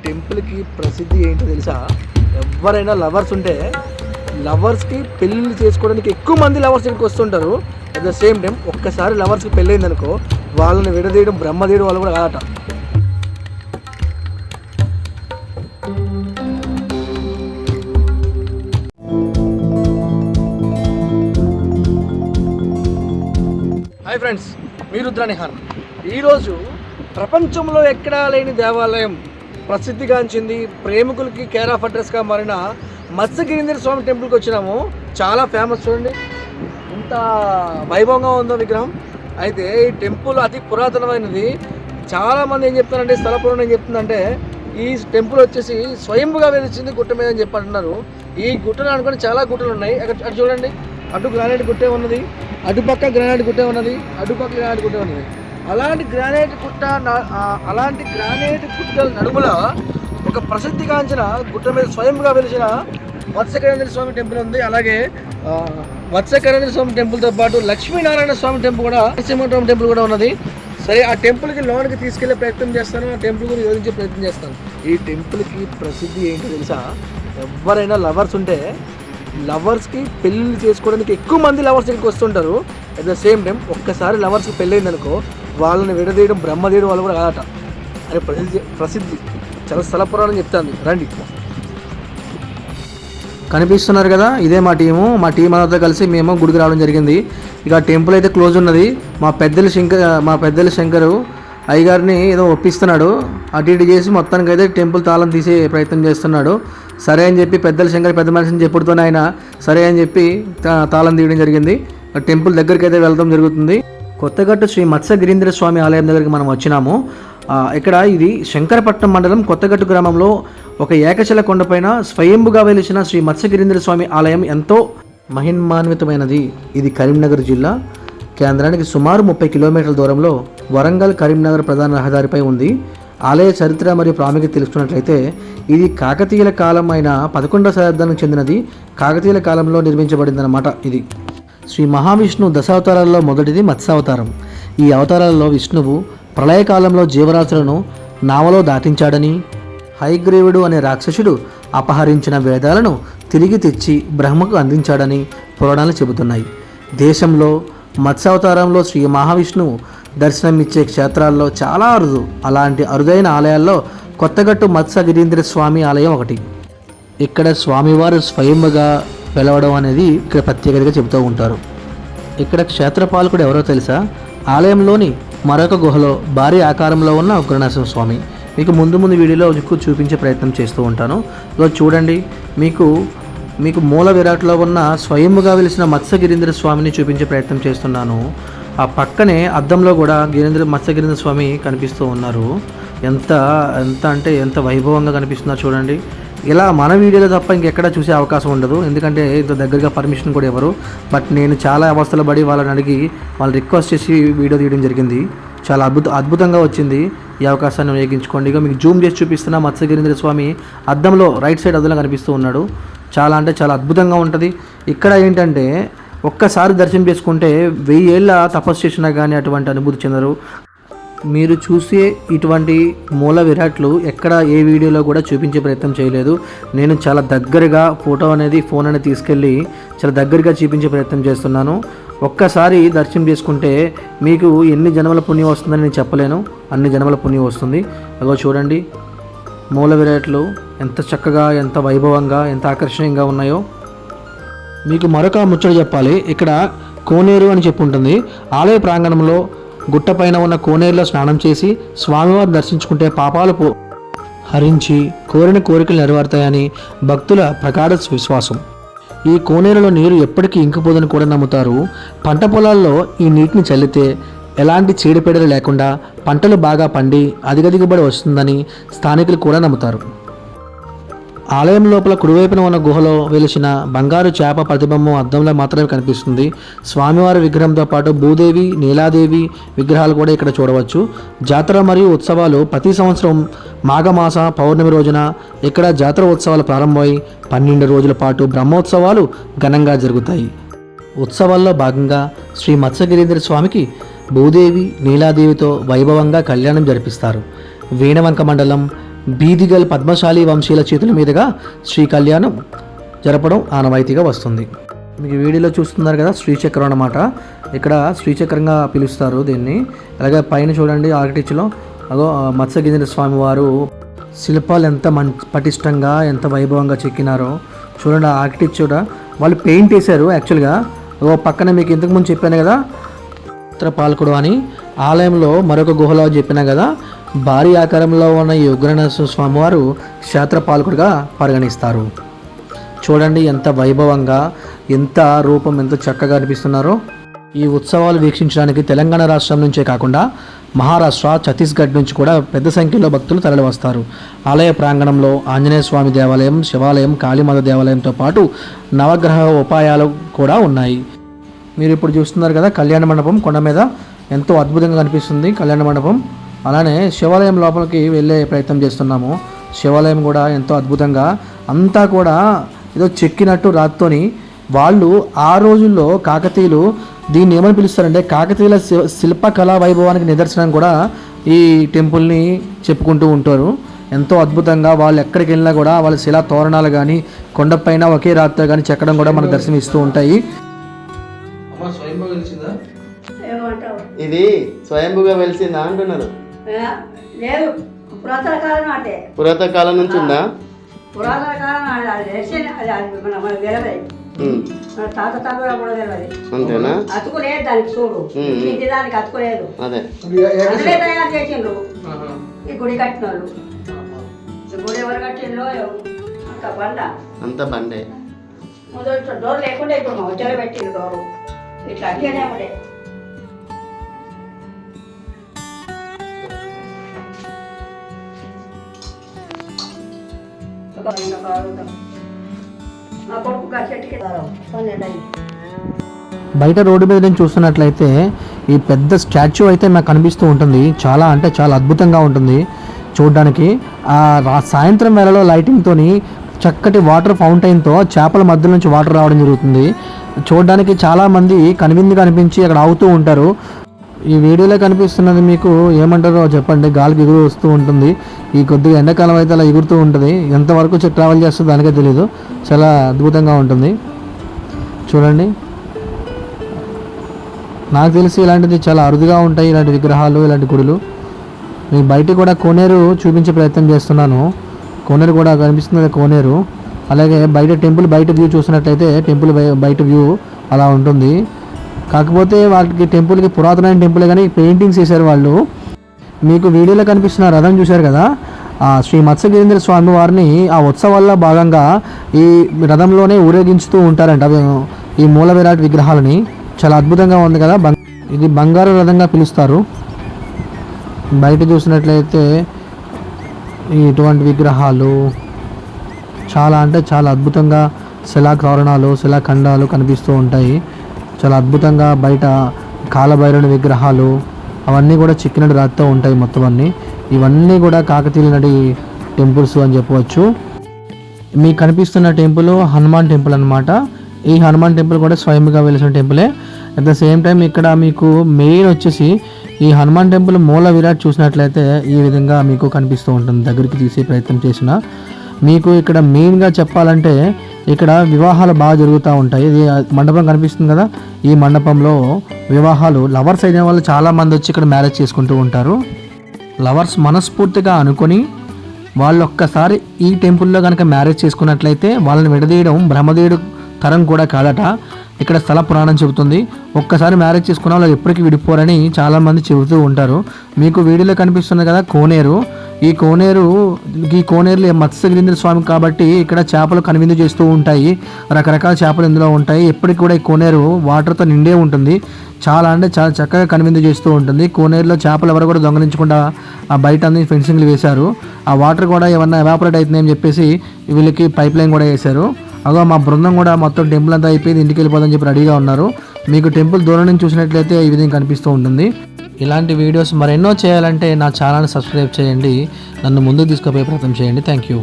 టెంపుల్కి ప్రసిద్ధి ఏంటో తెలుసా? ఎవరైనా లవర్స్ ఉంటే లవర్స్కి పెళ్ళిళ్ళు చేసుకోవడానికి ఎక్కువ మంది లవర్స్ ఇక్కడికి వస్తుంటారు. అట్ ద సేమ్ టైం ఒక్కసారి లవర్స్కి పెళ్ళయింది అనుకో, వాళ్ళని విడదీయడం బ్రహ్మదీయడం వాళ్ళు కూడా కాదట. హాయ్ ఫ్రెండ్స్, మీ రుద్రానిహాన్. ఈరోజు ప్రపంచంలో ఎక్కడా లేని దేవాలయం, ప్రసిద్ధిగాంచింది, ప్రేమికులకి కేర్ ఆఫ్ అడ్రస్గా మారిన మత్స్యగిరీంద్ర స్వామి టెంపుల్కి వచ్చినాము. చాలా ఫేమస్, చూడండి ఎంత వైభవంగా ఉందో విగ్రహం. అయితే ఈ టెంపుల్ అతి పురాతనమైనది. చాలామంది ఏం చెప్తారంటే, స్థల పురాణం ఏం చెప్తుందంటే ఈ టెంపుల్ వచ్చేసి స్వయంగా వెలిచింది గుట్ట మీద అని చెప్పి అంటున్నారు. ఈ గుట్టలు అనుకుని చాలా గుట్టలు ఉన్నాయి. అటు చూడండి, అటు గ్రానైట్ గుట్టే ఉన్నది, అటుపక్క గ్రానైట్ గుట్టే ఉన్నది, అటుపక్క గ్రానైట్ గుట్టే ఉన్నది. అలాంటి గ్రానైట్ గుట్టల నడుముల ఒక ప్రసిద్ధిగాంచిన గుట్ట మీద స్వయంగా వెలిసిన మత్స్యగిరీంద్ర స్వామి టెంపుల్ ఉంది. అలాగే మత్స్యగిరీంద్ర స్వామి టెంపుల్తో పాటు లక్ష్మీనారాయణ స్వామి టెంపుల్ కూడా, నరసింహస్వామి టెంపుల్ కూడా ఉన్నది. సరే, ఆ టెంపుల్కి లోనికి తీసుకెళ్లే ప్రయత్నం చేస్తాను, ఆ టెంపుల్ గురించి వివరించే ప్రయత్నం చేస్తాను. ఈ టెంపుల్కి ప్రసిద్ధి ఏంటో తెలుసా? ఎవరైనా లవర్స్ ఉంటే లవర్స్కి పెళ్ళిళ్ళు చేసుకోవడానికి ఎక్కువ మంది లవర్స్ ఇక్కడికి వస్తుంటారు. అట్ ద సేమ్ టైం ఒక్కసారి లవర్స్కి పెళ్ళయింది అనుకో, వాళ్ళని విడదీయడం బ్రహ్మదీయడం వాళ్ళు కూడా కాదట. అని ప్రసిద్ధి చాలా స్థల పురాణం చెప్తాను. రండి, కనిపిస్తున్నారు కదా, ఇదే మా టీం అందరితో కలిసి మేము గుడికి రావడం జరిగింది. ఇక టెంపుల్ అయితే క్లోజ్ ఉన్నది. మా పెద్దలు శంకరు అయ్యగారిని ఏదో ఒప్పిస్తున్నాడు, అటు ఇటు చేసి మొత్తానికి అయితే టెంపుల్ తాళం తీసే ప్రయత్నం చేస్తున్నాడు. సరే అని చెప్పి పెద్దల శంకర్ పెద్ద మనిషిని చెప్పుడుతోనే ఆయన సరే అని చెప్పి తాళం తీయడం జరిగింది. టెంపుల్ దగ్గరికి అయితే వెళ్ళడం జరుగుతుంది. కొత్తగట్టు శ్రీ మత్స్యగిరీంద్ర స్వామి ఆలయం దగ్గరికి మనం వచ్చినాము. ఇక్కడ ఇది శంకరపట్నం మండలం కొత్తగట్టు గ్రామంలో ఒక ఏకశిల కొండపైన స్వయంభుగా వెలిసిన శ్రీ మత్స్యగిరీంద్ర స్వామి ఆలయం ఎంతో మహిమాన్వితమైనది. ఇది కరీంనగర్ జిల్లా కేంద్రానికి సుమారు 30 కిలోమీటర్ల దూరంలో వరంగల్ కరీంనగర్ ప్రధాన రహదారిపై ఉంది. ఆలయ చరిత్ర మరియు ప్రాముఖ్యత తెలుసుకున్నట్లయితే, ఇది కాకతీయుల కాలం అయిన 11వ శతాబ్దానికి చెందినది. కాకతీయుల కాలంలో నిర్మించబడిందన్నమాట. ఇది శ్రీ మహావిష్ణువు దశావతారాల్లో మొదటిది మత్స్యావతారం. ఈ అవతారాలలో విష్ణువు ప్రళయకాలంలో జీవరాశులను నావలో దాటించాడని, హయగ్రీవుడు అనే రాక్షసుడు అపహరించిన వేదాలను తిరిగి తెచ్చి బ్రహ్మకు అందించాడని పురాణాలు చెబుతున్నాయి. దేశంలో మత్స్యావతారంలో శ్రీ మహావిష్ణువు దర్శనమిచ్చే క్షేత్రాల్లో చాలా అరుదు. అలాంటి అరుదైన ఆలయాల్లో కొత్తగట్టు మత్స్యగిరీంద్ర స్వామి ఆలయం ఒకటి. ఇక్కడ స్వామివారు స్వయంగా వెలవడం అనేది ఇక్కడ ప్రత్యేకతగా చెబుతూ ఉంటారు. ఇక్కడ క్షేత్రపాలకుడు ఎవరో తెలుసా? ఆలయంలోని మరొక గుహలో భారీ ఆకారంలో ఉన్న ఉగ్రనరసింహ స్వామి. మీకు ముందు వీడియోలో చూపించే ప్రయత్నం చేస్తూ ఉంటాను. ఇదో చూడండి, మీకు మూల విరాట్లో ఉన్న స్వయంగా వెలిసిన మత్స్యగిరీంద్ర స్వామిని చూపించే ప్రయత్నం చేస్తున్నాను. ఆ పక్కనే అద్దంలో కూడా మత్స్యగిరీంద్ర స్వామి కనిపిస్తూ ఉన్నారు. ఎంత వైభవంగా కనిపిస్తున్నారు చూడండి. ఇలా మన వీడియోలో తప్ప ఇంకెక్కడా చూసే అవకాశం ఉండదు, ఎందుకంటే ఇంత దగ్గరగా పర్మిషన్ కూడా ఇవ్వరు. బట్ నేను చాలా అవస్థలు పడి వాళ్ళని అడిగి వాళ్ళు రిక్వెస్ట్ చేసి వీడియో తీయడం జరిగింది. చాలా అద్భుతంగా వచ్చింది. ఈ అవకాశాన్ని ఉపయోగించుకోండి. ఇక మీకు జూమ్ చేసి చూపిస్తున్న మత్స్యగిరీంద్ర స్వామి అద్దంలో రైట్ సైడ్ అద్దంలో కనిపిస్తూ ఉన్నాడు. చాలా అద్భుతంగా ఉంటుంది. ఇక్కడ ఏంటంటే ఒక్కసారి దర్శనం చేసుకుంటే 1000 ఏళ్ళ తపస్సు చేసినా కానీ అటువంటి అనుభూతి చెందరు. మీరు చూసే ఇటువంటి మూల విరాట్లు ఎక్కడ ఏ వీడియోలో కూడా చూపించే ప్రయత్నం చేయలేదు. నేను చాలా దగ్గరగా ఫోన్ అనేది తీసుకెళ్ళి చాలా దగ్గరగా చూపించే ప్రయత్నం చేస్తున్నాను. ఒక్కసారి దర్శనం చేసుకుంటే మీకు ఎన్ని జన్మల పుణ్యం వస్తుందని నేను చెప్పలేను, అన్ని జన్మల పుణ్యం వస్తుంది. అగో చూడండి, మూల విరాట్లు ఎంత చక్కగా, ఎంత వైభవంగా, ఎంత ఆకర్షణీయంగా ఉన్నాయో. మీకు మరొక ముచ్చట చెప్పాలి. ఇక్కడ కోనేరు అని చెప్పి ఉంటుంది. ఆలయ ప్రాంగణంలో గుట్టపైన ఉన్న కోనేరులో స్నానం చేసి స్వామివారిని దర్శించుకుంటే పాపాలు హరించి కోరిన కోరికలు నెరవేరుతాయని భక్తుల ప్రగాఢ విశ్వాసం. ఈ కోనేరులో నీరు ఎప్పటికీ ఇంకిపోదని కూడా నమ్ముతారు. పంట పొలాల్లో ఈ నీటిని చల్లితే ఎలాంటి చీడపీడలు లేకుండా పంటలు బాగా పండి అధిక దిగుబడి వస్తుందని స్థానికులు కూడా నమ్ముతారు. ఆలయం లోపల కుడివైపున ఉన్న గుహలో వెలిసిన బంగారు చేప ప్రతిబింబం అద్దంలో మాత్రమే కనిపిస్తుంది. స్వామివారి విగ్రహంతో పాటు భూదేవి, నీలాదేవి విగ్రహాలు కూడా ఇక్కడ చూడవచ్చు. జాతర మరియు ఉత్సవాలు ప్రతి సంవత్సరం మాఘమాస పౌర్ణమి రోజున ఇక్కడ జాతర ఉత్సవాలు ప్రారంభమై 12 రోజుల పాటు బ్రహ్మోత్సవాలు ఘనంగా జరుగుతాయి. ఉత్సవాల్లో భాగంగా శ్రీ మత్స్యగిరీంద్ర స్వామికి భూదేవి, నీలాదేవితో వైభవంగా కళ్యాణం జరిపిస్తారు. వీణవంక మండలం బీదిగల్ పద్మశాలి వంశీయుల చేతుల మీదుగా శ్రీ కళ్యాణం జరపడం ఆనవాయితీగా వస్తుంది. మీకు వీడియోలో చూస్తున్నారు కదా శ్రీచక్రం అన్నమాట. ఇక్కడ శ్రీచక్రంగా పిలుస్తారు దీన్ని. అలాగే పైన చూడండి ఆర్కిటెక్చర్లో అగో మత్స్యగిరి స్వామి వారు శిల్పాలు ఎంత పటిష్టంగా ఎంత వైభవంగా చెక్కినారో చూడండి. ఆ ఆర్కిటెక్చర్ వాళ్ళు పెయింట్ వేశారు యాక్చువల్గా. పక్కన మీకు ఇంతకుముందు చెప్పాను కదా పాలకుడు అని ఆలయంలో మరొక గుహలో చెప్పినా కదా భారీ ఆకారంలో ఉన్న ఈ ఉగ్రనరసింహ స్వామివారు క్షేత్రపాలకుడిగా పరిగణిస్తారు. చూడండి ఎంత వైభవంగా ఎంత రూపం ఎంత చక్కగా అనిపిస్తున్నారో. ఈ ఉత్సవాలు వీక్షించడానికి తెలంగాణ రాష్ట్రం నుంచే కాకుండా మహారాష్ట్ర ఛత్తీస్గఢ్ నుంచి కూడా పెద్ద సంఖ్యలో భక్తులు తరలివస్తారు. ఆలయ ప్రాంగణంలో ఆంజనేయ స్వామి దేవాలయం, శివాలయం, కాళీమాత దేవాలయంతో పాటు నవగ్రహ ఉపాయాలు కూడా ఉన్నాయి. మీరు ఇప్పుడు చూస్తున్నారు కదా కళ్యాణ మండపం కొండ మీద ఎంతో అద్భుతంగా కనిపిస్తుంది కళ్యాణ మండపం. అలానే శివాలయం లోపలికి వెళ్ళే ప్రయత్నం చేస్తున్నాము. శివాలయం కూడా ఎంతో అద్భుతంగా అంతా కూడా ఏదో చెక్కినట్టు రాత్తోని వాళ్ళు ఆ రోజుల్లో కాకతీయులు దీన్ని ఏమని పిలుస్తారంటే కాకతీయుల శిల్పకళా వైభవానికి నిదర్శనం కూడా ఈ టెంపుల్ని చెప్పుకుంటూ ఉంటారు. ఎంతో అద్భుతంగా వాళ్ళు ఎక్కడికి వెళ్ళినా కూడా వాళ్ళ శిలా తోరణాలు కానీ కొండపైన ఒకే రాత్రి కానీ చెక్కడం కూడా మనకు దర్శనం ఇస్తూ ఉంటాయి. ఇది స్వయంభుగా వెలిసిందా అంటున్నారు. పురాతన కాలం నుంచి ఉందా? పురాతన కాలం తాత తాత కూడా తెలియదు. అంతేనా? అతుకులేదు దానికి చూడు ఇంటి దానికి అతుకులేదు. అదే అందులో తయారు చేసిండ్రు ఈ గుడి కట్టిన వాళ్ళు. గుడి ఎవరు కట్టిండ్రో అంత బండ అంత బండే. మొదలు డోర్ లేకుండా ఇప్పుడు మా వచ్చేలో పెట్టిండ్రు డోరు ఇట్లా అట్లనే ఉండే. బయట రోడ్డు మీద నుంచి చూస్తున్నట్లయితే ఈ పెద్ద స్టాచ్యూ అయితే నాకు కనిపిస్తూ ఉంటుంది. చాలా అంటే చాలా అద్భుతంగా ఉంటుంది చూడడానికి. సాయంత్రం వేళలో లైటింగ్తోని చక్కటి వాటర్ ఫౌంటైన్తో చేపల మధ్య నుంచి వాటర్ రావడం జరుగుతుంది. చూడడానికి చాలామంది కనువిందుగా అనిపించి అక్కడ ఆగుతూ ఉంటారు. ఈ వీడియోలో కనిపిస్తున్నది మీకు ఏమంటారో చెప్పండి. గాలికి ఎగురు వస్తూ ఉంటుంది. ఈ కొద్దిగా ఎండాకాలం అయితే అలా ఎగురుతూ ఉంటుంది. ఎంతవరకు ట్రావెల్ చేస్తుందో దానికే తెలీదు. చాలా అద్భుతంగా ఉంటుంది చూడండి. నాకు తెలిసి ఇలాంటిది చాలా అరుదుగా ఉంటాయి ఇలాంటి విగ్రహాలు ఇలాంటి గుడులు. మీకు బయట కూడా కోనేరు చూపించే ప్రయత్నం చేస్తున్నాను. కోనేరు కూడా కనిపిస్తుంది కోనేరు. అలాగే బయట టెంపుల్ బయట వ్యూ చూసినట్లయితే టెంపుల్ బయట వ్యూ అలా ఉంటుంది. కాకపోతే వాటికి టెంపుల్కి పురాతనమైన టెంపుల్ కానీ పెయింటింగ్స్ వేశారు వాళ్ళు. మీకు వీడియోలో కనిపిస్తున్న రథం చూశారు కదా శ్రీ మత్స్యగిరీంద్ర స్వామి వారిని ఆ ఉత్సవాల్లో భాగంగా ఈ రథంలోనే ఊరేగించుతూ ఉంటారంట ఈ మూల విరాట్ విగ్రహాలని. చాలా అద్భుతంగా ఉంది కదా. ఇది బంగారు రథంగా పిలుస్తారు. బయట చూసినట్లయితే ఇటువంటి విగ్రహాలు చాలా అంటే చాలా అద్భుతంగా శిలాకారణాలు శిలాఖండాలు కనిపిస్తూ ఉంటాయి. చాలా అద్భుతంగా బయట కాలభైరవుని విగ్రహాలు అవన్నీ కూడా చిక్కినట్టు రాతితో ఉంటాయి మొత్తం అన్నీ. ఇవన్నీ కూడా కాకతీయుల నాటి టెంపుల్స్ అని చెప్పవచ్చు. మీకు కనిపిస్తున్న టెంపుల్ హనుమాన్ టెంపుల్ అనమాట. ఈ హనుమాన్ టెంపుల్ కూడా స్వయంగా వెలిసిన టెంపులే. అట్ ద సేమ్ టైం ఇక్కడ మీకు మెయిన్ వచ్చేసి ఈ హనుమాన్ టెంపుల్ మూల విరాట్ చూసినట్లయితే ఈ విధంగా మీకు కనిపిస్తూ ఉంటుంది. దగ్గరికి తీసే ప్రయత్నం చేసిన మీకు ఇక్కడ మెయిన్గా చెప్పాలంటే ఇక్కడ వివాహాలు బాగా జరుగుతూ ఉంటాయి. ఇది మండపం కనిపిస్తుంది కదా. ఈ మండపంలో వివాహాలు లవర్స్ అయిన వాళ్ళు చాలామంది వచ్చి ఇక్కడ మ్యారేజ్ చేసుకుంటూ ఉంటారు. లవర్స్ మనస్ఫూర్తిగా అనుకొని వాళ్ళు ఒక్కసారి ఈ టెంపుల్లో కనుక మ్యారేజ్ చేసుకున్నట్లయితే వాళ్ళని విడదీయడం బ్రహ్మదేవుడు తరం కూడా కాదట. ఇక్కడ స్థల పురాణం చెబుతుంది. ఒక్కసారి మ్యారేజ్ చేసుకున్న వాళ్ళు ఎప్పటికీ విడిపోరని చాలామంది చెబుతూ ఉంటారు. మీకు వీడియోలో కనిపిస్తుంది కదా కోనేరు. ఈ కోనేరులో మత్స్యగిరీంద్ర స్వామి కాబట్టి ఇక్కడ చేపలు కనువిందు చేస్తూ ఉంటాయి. రకరకాల చేపలు ఇందులో ఉంటాయి. ఎప్పటికి కూడా ఈ కోనేరు వాటర్తో నిండే ఉంటుంది. చాలా అంటే చాలా చక్కగా కనువిందు చేస్తూ ఉంటుంది. కోనేరులో చేపలు ఎవరు కూడా దొంగలించకుండా ఆ బయట అన్ని ఫెన్సింగ్లు వేశారు. ఆ వాటర్ కూడా ఏమన్నా ఎవాపరేట్ అవుతుందని చెప్పేసి వీళ్ళకి పైప్ లైన్ కూడా వేశారు. అదో మా బృందం కూడా మొత్తం టెంపుల్ అంతా అయిపోయింది ఇంటికి వెళ్ళిపోదని చెప్పి రెడీగా ఉన్నారు. మీకు టెంపుల్ దూరం నుంచి చూసినట్లయితే ఈ విధంగా కనిపిస్తూ ఉంటుంది. ఇలాంటి వీడియోస్ మరెన్నో చేయాలంటే నా ఛానల్ని సబ్స్క్రైబ్ చేయండి. నన్ను ముందుకు తీసుకుపోయే ప్రయత్నం చేయండి. Thank you.